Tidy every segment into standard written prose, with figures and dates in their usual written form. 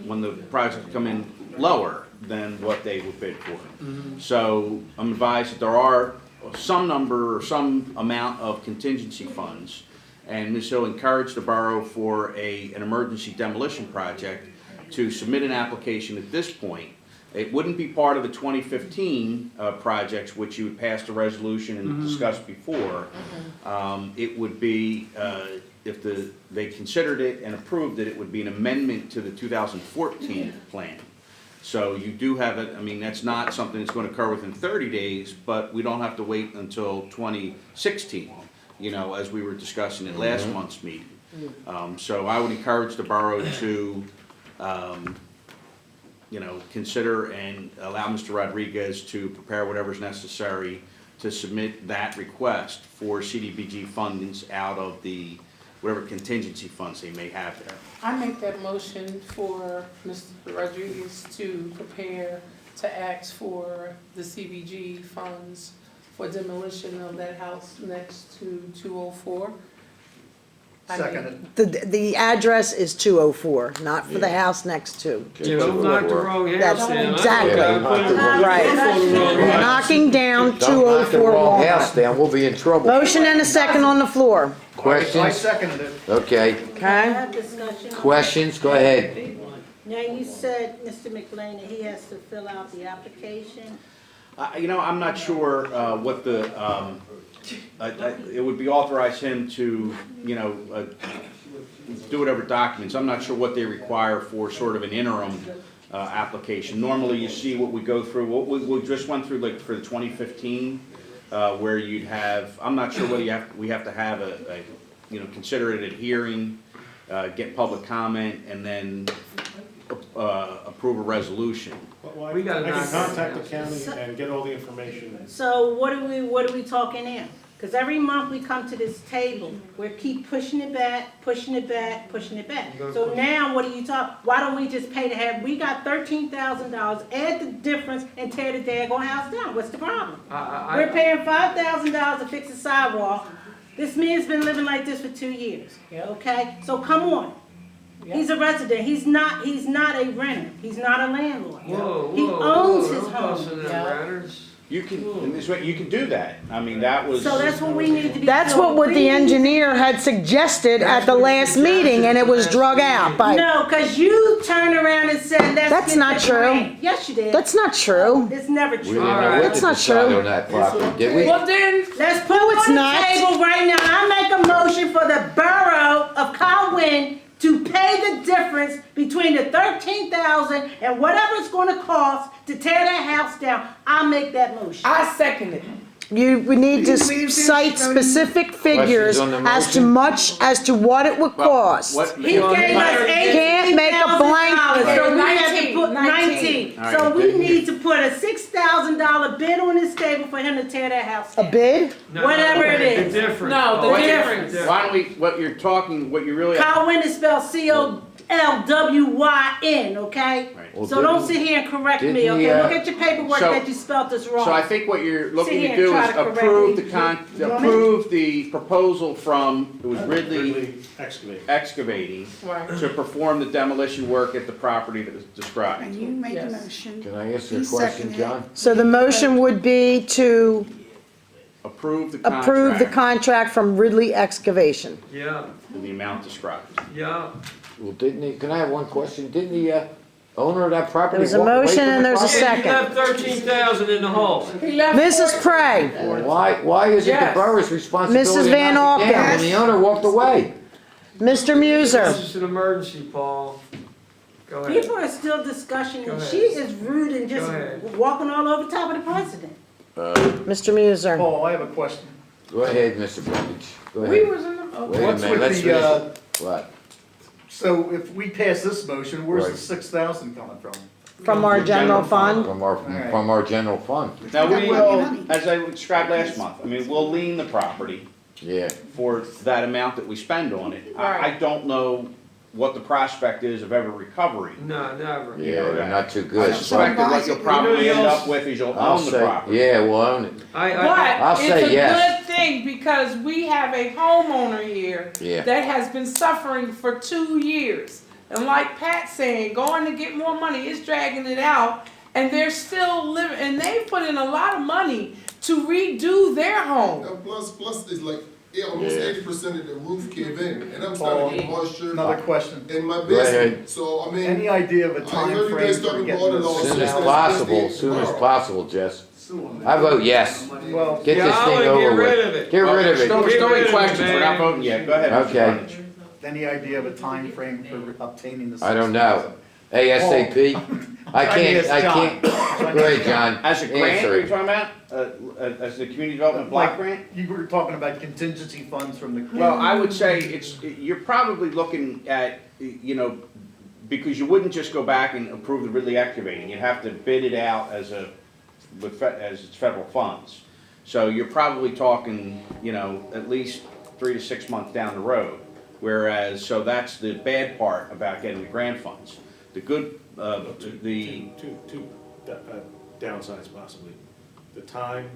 when the projects come in lower than what they would bid for. So I'm advised that there are some number or some amount of contingency funds, and Ms. Hill encouraged the borough for an emergency demolition project to submit an application at this point. It wouldn't be part of the 2015 projects, which you had passed a resolution and discussed before. It would be, if they considered it and approved it, it would be an amendment to the 2014 plan. So you do have it, I mean, that's not something that's going to occur within 30 days, but we don't have to wait until 2016, you know, as we were discussing at last month's meeting. So I would encourage the borough to, you know, consider and allow Mr. Rodriguez to prepare whatever's necessary to submit that request for CDBG fundings out of the whatever contingency funds they may have there. I make that motion for Mr. Rodriguez to prepare to ask for the CBG funds for demolition of that house next to 204. Second. The address is 204, not for the house next to. Yeah, don't knock the wrong house That's down. exactly right. Knocking down Don't knock the 204 wrong Walnut. house down, we'll be in trouble. Motion and a second on the floor. I Questions? seconded it. Okay, Okay? have discussion. questions, go ahead. Now, you said, Mr. McLean, that he has to fill out the application. You know, I'm not sure what the, it would be authorize him to, you know, do whatever documents. I'm not sure what they require for sort of an interim application. Normally, you see what we go through, what we just went through like for the 2015, where you'd have, I'm not sure whether we have to have you know, consider it a hearing, get public comment, and then approve a resolution. We gotta I can knock contact it the county and get all the information. So what are we talking now? Because every month we come to this table, we keep pushing it back, pushing it back, pushing it back. So now what are you talking, why don't we just pay to have, we got $13,000, add the difference and tear the daggone house down, what's the problem? We're paying $5,000 to fix a sidewalk. This man's been living like this for 2 years, okay? So come on. He's a resident, he's not a renter, he's not a landlord. Whoa, He owns his home. You can, in this way, you can do that. I mean, that was. So that's what we need to be. That's told. what We the need- engineer had suggested at the last meeting, and it was drug out by. No, because you turned around and said, let's That's get not the true. grant. Yes, you did. That's not true. It's never We true. didn't know what That's to not decide true. on that property, did we? Well then, Let's put it it's on not. the table right now. I make a motion for the borough of Colwyn to pay the difference between the $13,000 and whatever it's going to cost to tear that house down. I'll make that motion. I second it. We need to cite specific figures on the as to motion? as to what it would cost. What? He gave us Can't make a blank. $18,000, so we had to 19, put 19. All So right, we then- need to put a $6,000 bid on this table for him to tear that house A down. bid? Whatever it is. The difference. No, the Oh, difference. Why don't we, what you're talking, what you really. Colwyn is spelled COLWYN, okay? Right. Well, So don't didn't- sit here and correct me, didn't he, okay? Look at your paperwork so- that you spelled this wrong. So I think what you're looking Sit to here do and is try to correct me. approve the proposal from, it was Ridley Ridley excavating. Excavating Right. to perform the demolition work at the property that was described. And you made a Yes. motion. Can I ask you a He question, seconded. John? So the motion would be to Approve the contract. approve the contract from Ridley Excavation. Yeah, in the amount described. yeah. Well, didn't he, can I have one question? Didn't the, owner of that property There was a walk away motion from and the there's a property? second. You left 13,000 in the hole. He left Mrs. Prey, Well, Why is it the Yes. borough's responsibility Mrs. to Van knock it down Auken. when the owner walked away? Mr. Muser, This is an emergency, Paul. Go ahead. People are still discussing, Go and ahead. she is rude and just Go ahead. walking all over top of the president. Mr. Muser. Paul, I have a question. Go ahead, Mr. Brundage. Go We ahead. was in the, Wait a What's minute, let's with the, finish. What? so if we pass this motion, where's the Right. 6,000 coming from? From our general fund. From our general fund, Now, we got will, money. as I described last month, I mean, we'll lien the property yeah. for that amount that we spend on it. I Right. don't know what the prospect is of ever recovery. No, never. Yeah, they're not too I good. suspect that what you'll probably end up with is you'll I'll own the say, property. yeah, we'll own it. I'll but it's say a yes. good thing because we have a homeowner here Yeah. that has been suffering for 2 years. And like Pat's saying, going to get more money is dragging it out, and they're still living, and they put in a lot of money to redo their home. And plus, it's like, almost Yeah. 80% of the roof cave in, and I'm starting to get moisture Another question. in my ahead. basement. So, I mean, Any idea of a I time heard you frame guys for talking getting about it this? all. Soon as possible, soon as possible, Jess. I vote yes. Well, Get Yeah, this I thing wanna over get rid with. of it. Get rid of We're it. still Get rid in of it, questions, we're not man. voting yet, go ahead. Mr. Okay. Brundage. any idea of a time frame for obtaining the? I don't know. ASAP? I can't, go ahead, John. As a grant, Answer are you it. talking about, as the community development block grant? You were talking about contingency funds from the. Well, I would say you're probably looking at, you know, because you wouldn't just go back and approve the Ridley excavating, you'd have to bid it out as it's federal funds. So you're probably talking, you know, at least 3 to 6 months down the road. Whereas, so that's the bad part about getting the grant funds. The good, the, Two downsides possibly. The time,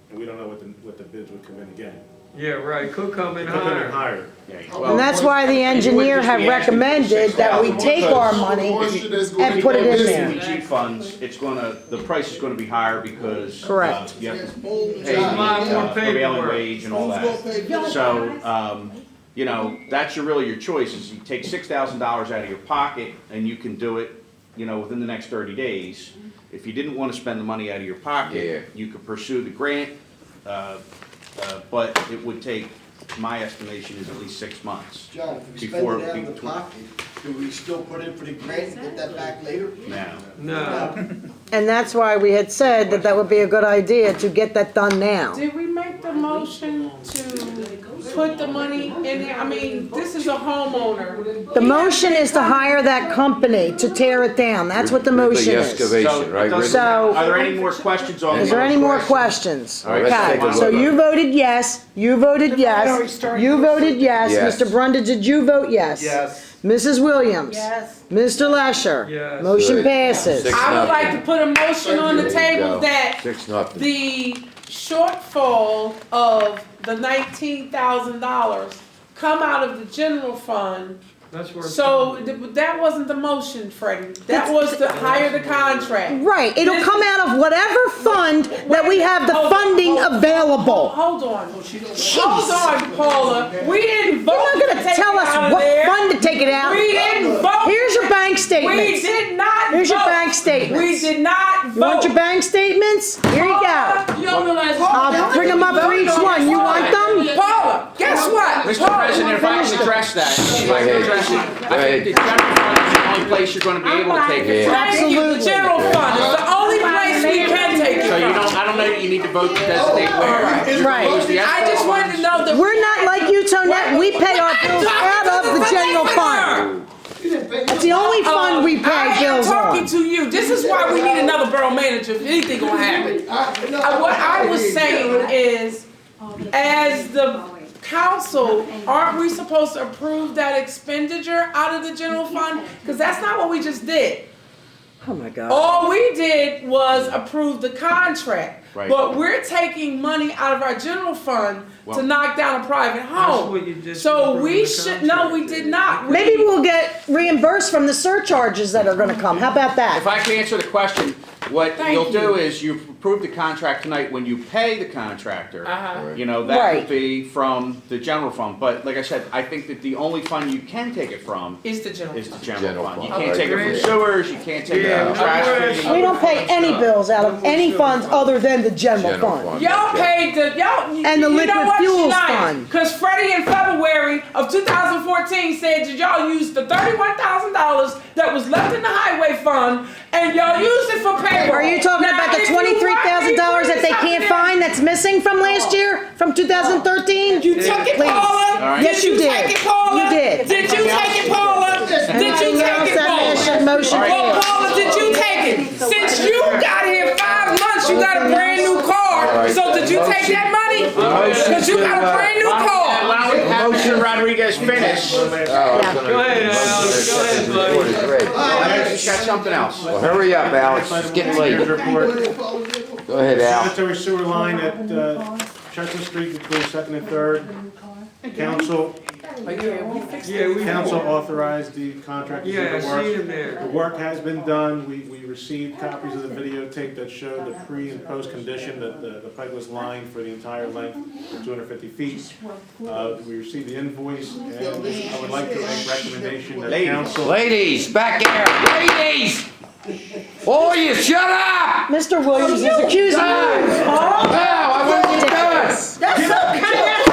and we don't know what the bids would come in again. Yeah, right, could come in Could come in higher. higher. yeah, And well, that's why the engineer had recommended that we take our money and put it in there. CDBG funds, it's gonna, the price is gonna be higher because. Correct. You have to There's pay a lot more the prevailing paperwork. wage and all that. So, you know, that's really your choice, is you take $6,000 out of your pocket and you can do it, you know, within the next 30 days. If you didn't wanna spend the money out of your Yeah. pocket, you could pursue the grant, but it would take, my estimation is at least 6 months. John, if we spend Before- it out of the pocket, do we still put in for the grant and get that back later? Now, No, And that's why we had said that that would be a good idea to get that done now. Did we make the motion to put the money in there? I mean, this is a homeowner. The motion is to hire that company to tear it down. That's what the motion Ridley is. excavation, So, right? Ridley? So- are there any more questions on? Is there any more questions? All right, let's take a Okay, so look. you voted yes, you voted yes, you voted yes. Yes. Mr. Brundage, did you vote yes? Yes. Mrs. Williams? Yes. Mr. Lesher? Yes. Motion Good. passes. Six. I would like to put a motion on the There you table go. that 6-0. the shortfall of the $19,000 come out of the general fund. that's where. So that wasn't the motion, Freddie. That was to hire the contract. Right, it'll come out of whatever fund that we have the funding available. Hold on. Hold on, Paula. We didn't vote You're to not gonna take tell it us out of what there. fund to take it out. We didn't vote. Here's your bank We statements. did not Here's your vote. bank statements. We did not vote. You want your bank statements? Here you go. You don't realize. I'll bring them up for each one. You want them? Paula, guess what? Mr. Paula, President, if I can address that, if I can address it, I think the general fund is the only place you're gonna be able to take it. Yeah. Thank you, the general fund. It's the only place we can take So it you from. don't, I don't know that you need to vote to designate where. Right. I just wanted to know that. We're not like you, Tonette. We pay our bills out of the general fund. It's the only fund we pay I am bills talking on. to you. This is why we need another borough manager if anything gonna happen. What I was saying is, as the council, aren't we supposed to approve that expenditure out of the general fund? Because that's not what we just did. Oh my God. All we did was approve the contract. Right. But we're taking money out of our general fund to Well- knock down a private home. what you just So approved we the should, no, we contract. did not. Maybe we'll get reimbursed from the surcharges that are gonna come. How about that? If I can answer the question, what Thank you'll you. do is you approve the contract tonight. When you pay the contractor, Uh-huh. you know, that will Right. be from the general fund. But like I said, I think that the only fund you can take it from Is the general is the fund. general General fund. You fund, can't right. take it from sewers, you can't take it Yeah, from trash I'm fees. We don't pay any bills out of any funds other than the general General fund. fund. Y'all paid the, y'all. And the you liquid know what, fuels Shania? fund. Cause Freddie in February of 2014 said that y'all used the $31,000 that was left in the highway fund and y'all used it for payroll. Are you talking Now, about the if you want $23,000 that they me to can't say find that's missing from last year, from 2013? You took it, Please. Paula? right. Yes, you did. Take it, Paula? You did. Did you take it, Paula? Did you Anything take else, it, that Paula? motion Well, fails. Paula, did you take it? Since you got here 5 months, you got a brand new car. right. So did you take that money? Cause you got a brand new car. Allow me to have Mr. Rodriguez finish. Oh, I was gonna- Go ahead, Alex. Go ahead, buddy. Report is ready. Alex, you got something else? Well, hurry up, Alex, it's getting late. Report. Go ahead, Al. Sanitary sewer line at Chestnut Street between Second and Third. Council, Yeah, we. council authorized the contractor to do Yeah, I the work. see him there. The work has been done. We received copies of the videotape that showed the pre and post condition, that the pipe was lined for the entire length of 250 feet. We received the invoice, and I would like to make recommendation that council. Ladies, back there, ladies! Oh, you shut up! Mr. Williams is accusing you. No, I wasn't done. That's so kind of, that's a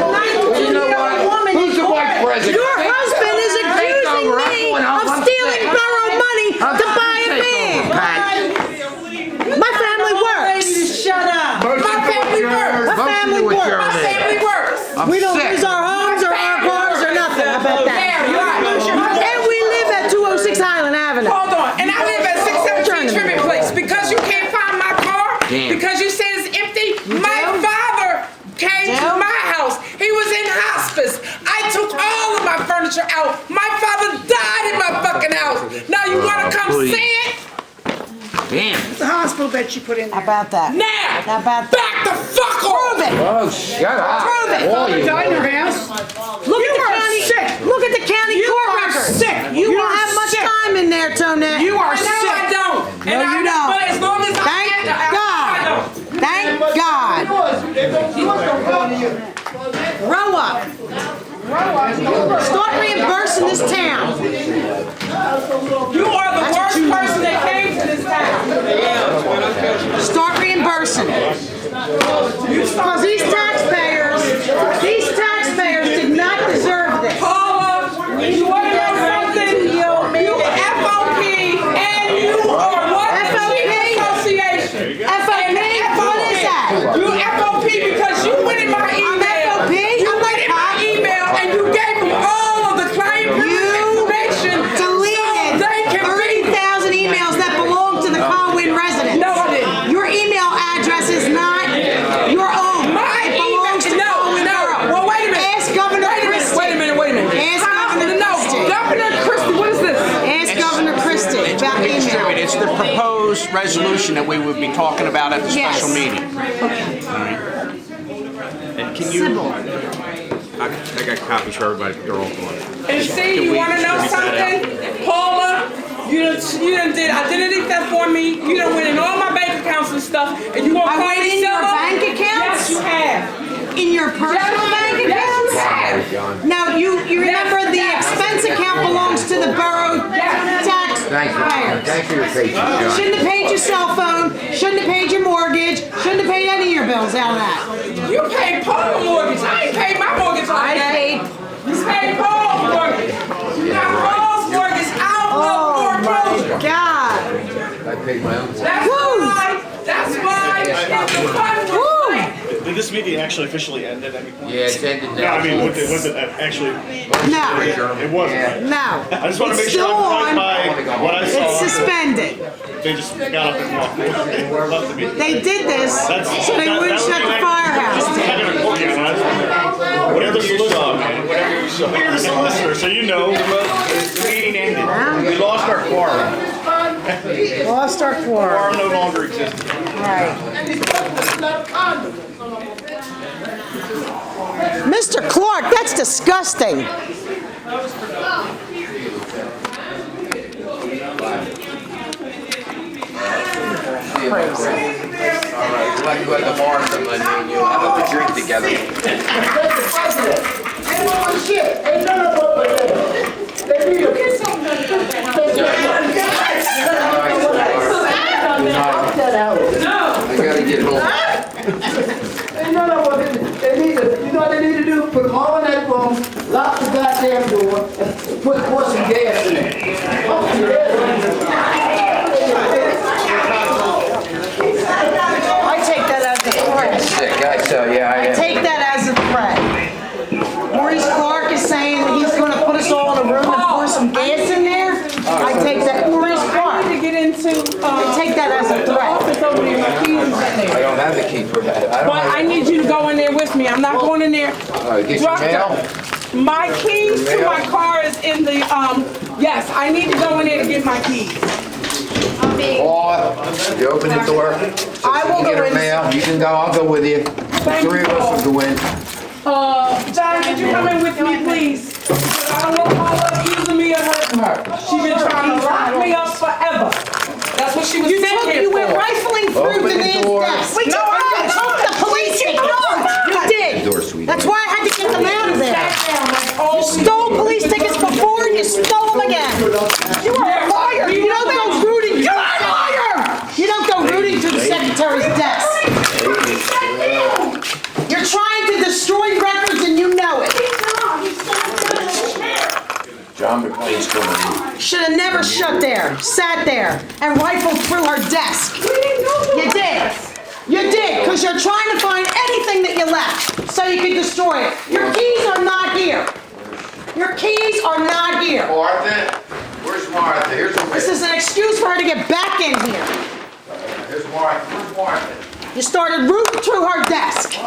You know 92-year-old what? woman. Who's the vice president? Your husband is accusing me of stealing borough money to buy a van. My family works. Shut up. My family works. My family works. My family works. I'm We don't sick. lose our homes or our cars or nothing. I bet that. And we live at 206 Highland Avenue. Hold on, and I live at 617 Trivet Place. Because you can't find my car, Damn. because you say it's empty, my father came to my house. He was in hospice. I took all of my furniture out. My father died in my fucking house. Now you wanna come please. see it? Damn. The hospital bed you put in How about that? Now! How about that? Back the fuck off! Prove it. Oh, shut up. Prove it. All you. Died in your house? Look You at the are county. sick. Look at the county You court are records. sick. You You don't are have much sick. time in there, Tonette. You are sick. sick. I don't. No, And you I, don't. But as long as Thank I God. Thank God. Grow up. Start reimbursing this town. You are the worst person that came to this town. Start reimbursing. Because these taxpayers did not deserve this. Paula, you want to know something? You FOP and you are what? FOP? Association. FOP? What is that? You FOP because you went in my email. FOP? You went in my email and you gave them all of the claim information. Deleted So they can 30,000 emails that belong to the Colwyn residents. No, I didn't. Your email address is not your own. My It belongs to Colwyn Borough. Well, wait a minute. Ask Governor Christie. Wait a minute. Ask Governor Christie. Governor Christie, what is this? Ask Governor Christie about email. It's the proposed resolution that we would be talking about at the special Yes. meeting. Alright. And can you, I got copies for everybody, they're all gone. And see, Can you we want to know distribute that something? Paula, you done did identity theft for me. You done went in all my bank accounts and stuff. And you want to I call went me in your civil? bank Yes, accounts? you have. In your personal bank Yes, accounts? you have. Now, you remember the expense account belongs to the borough Thank you. taxpayers. Thank you for your patience, John. Shouldn't have paid your cell phone, shouldn't have paid your mortgage, shouldn't have paid any of your bills out of that. You paid Paul mortgage. I ain't paid my mortgage on I that. paid. You paid Paul's mortgage. You got Paul's mortgage out of Oh foreclosure. my God. I paid my own. That's why. That's why. It's the fund was blank. Did this meeting actually officially end at any point? Yeah, it's ended No, now. I mean, was it actually? No, It wasn't. no. I just want to It's make sure still I'm right on. by what I It's saw. suspended. They just got up and walked away. Left the meeting. They did this so they wouldn't shut the firehouse down. Whatever you saw, man. Whatever you saw. You're the solicitor, so you know. The meeting ended. We lost our quorum. Lost our quorum. Quorum no longer exists. Right. Mr. Clark, that's disgusting. Alright, we'll have to go to the bar sometime, me and you. Have a drink together. I gotta get home. You know what they need to do? Put them all in that room, lock the goddamn door, and pour some gas in it. I take that as a threat. Sick, I tell you, I I am. take that as a threat. Maurice Clark is saying that he's gonna put us all in a room and pour some gas in there. I take that, Maurice Clark, To get into I take that as a the threat. office over there, my keys is in I there. don't have the key for that. I don't But I have. need you to go in there with me. I'm not going in there. Get your Doctor, mail? my keys to my car is in the, yes, I need to go in there to get my keys. Or, you open the door, so I she will can get go her in. mail, you can go, I'll go with you. The Thank three of you, us will go in. John, could you come in with me, please? I don't want Paula accusing me of hurting her. She's been trying to lock me up forever. That's what she was sent here You for. went rifling through Open the the man's door. desk. No, I You took the police ticket. You did. Door, sweetie. That's why I had to get them out of there. Sat down like You always. stole police tickets before and you stole them again. You are a liar. You don't go rooting. You are a liar. You don't go rooting through the secretary's desk. You're trying to destroy records and you know it. John McClane's coming Should have never shut there, sat there, and rifled through her desk. You did. You did, because you're trying to find anything that you left so you can destroy it. Your keys are not here. Your keys are not in. here. Martha? Where's Martha? Here's This is an excuse for her to get back in here. Here's Martha. Where's Martha? You started rooting through her desk.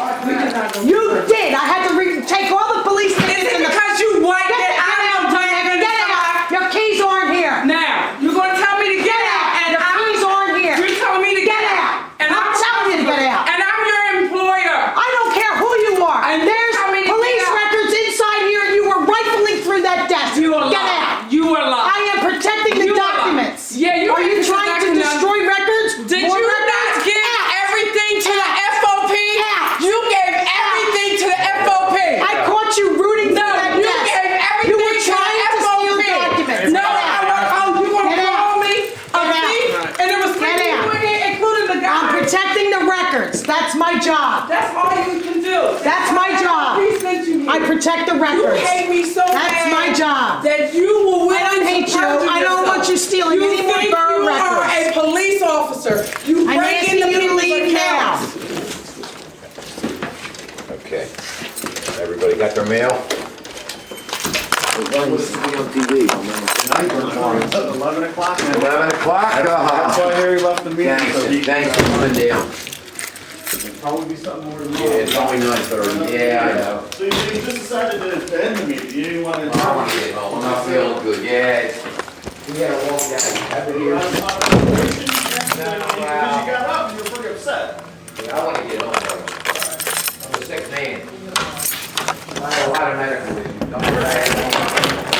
You did. I had to take all the police Is tickets it in the... because you white that I am Get out. Your keys aren't here. Now, you're gonna tell me to get out, and Your keys aren't here. you're telling me to Get out. and I'm telling you to get out. And I'm your employer. I don't care who you are. And There's tell me to police get out. records inside here and you were rifling through that desk. You are Get lying. out. You are lying. I am protecting the You are lying. documents. Yeah, you are you are trying to protecting destroy records? Did More you records? not give Out. everything to the FOP? Out. You gave everything to the FOP. I caught you rooting No, through that you desk. gave everything You were to the trying to steal FOP. documents. No, Get out. you want to Get out. call me a Get out. thief? And there was three Get out. people in here, including the guy. I'm protecting the records. That's my job. That's all you can do. That's my job. We sent you here. I protect the You records. hate me so bad. That's my job. That you were willing I don't hate to you. perjure I don't yourself. want you stealing any more think borough you records. are a police officer. You I'm break asking into you to people's leave now. accounts. Okay. Everybody got their mail? We're going to be on TV. 11 o'clock. 11 o'clock? That's why Harry left the meeting. So he Thanks for coming down. probably be something more than Yeah, it's only 9:30. Yeah, I know. So you just decided to end the meeting. You didn't want to. I want to get home. I'm not feeling good. Yeah. We had a long day. I've been here. You got up and you were pretty upset. I want to get home. I'm a sick man. I have a lot of medical issues.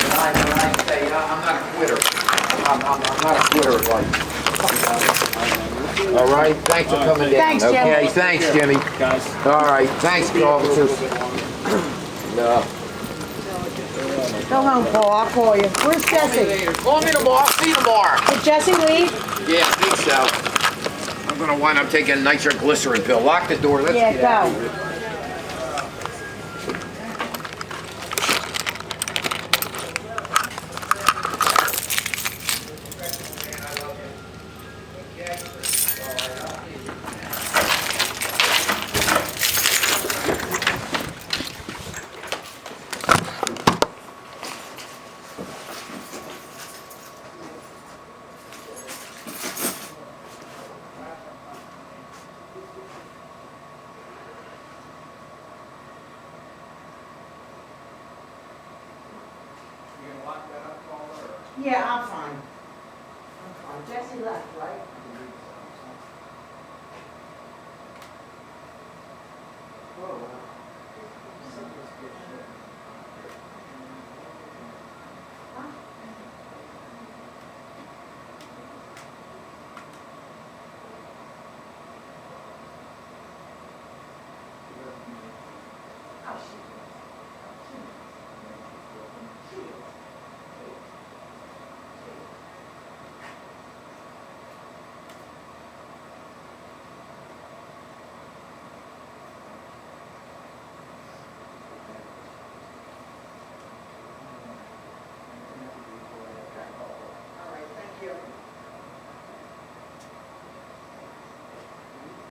I'm not a quitter. I'm not a quitter of life. All right, thanks for coming down. Thanks, Jim. Okay, thanks, Jimmy. All right, thanks, officers. No. Go home, Paul. I'll call you. Where's Jesse? Call me tomorrow. See you tomorrow. Did Jesse leave? Yeah, I think so. I'm gonna wind up taking a nitroglycerin pill. Lock the door. Let's Yeah, get out of go. here. Yeah, I'm fine. I'm fine. Jesse left, right? All right, thank you.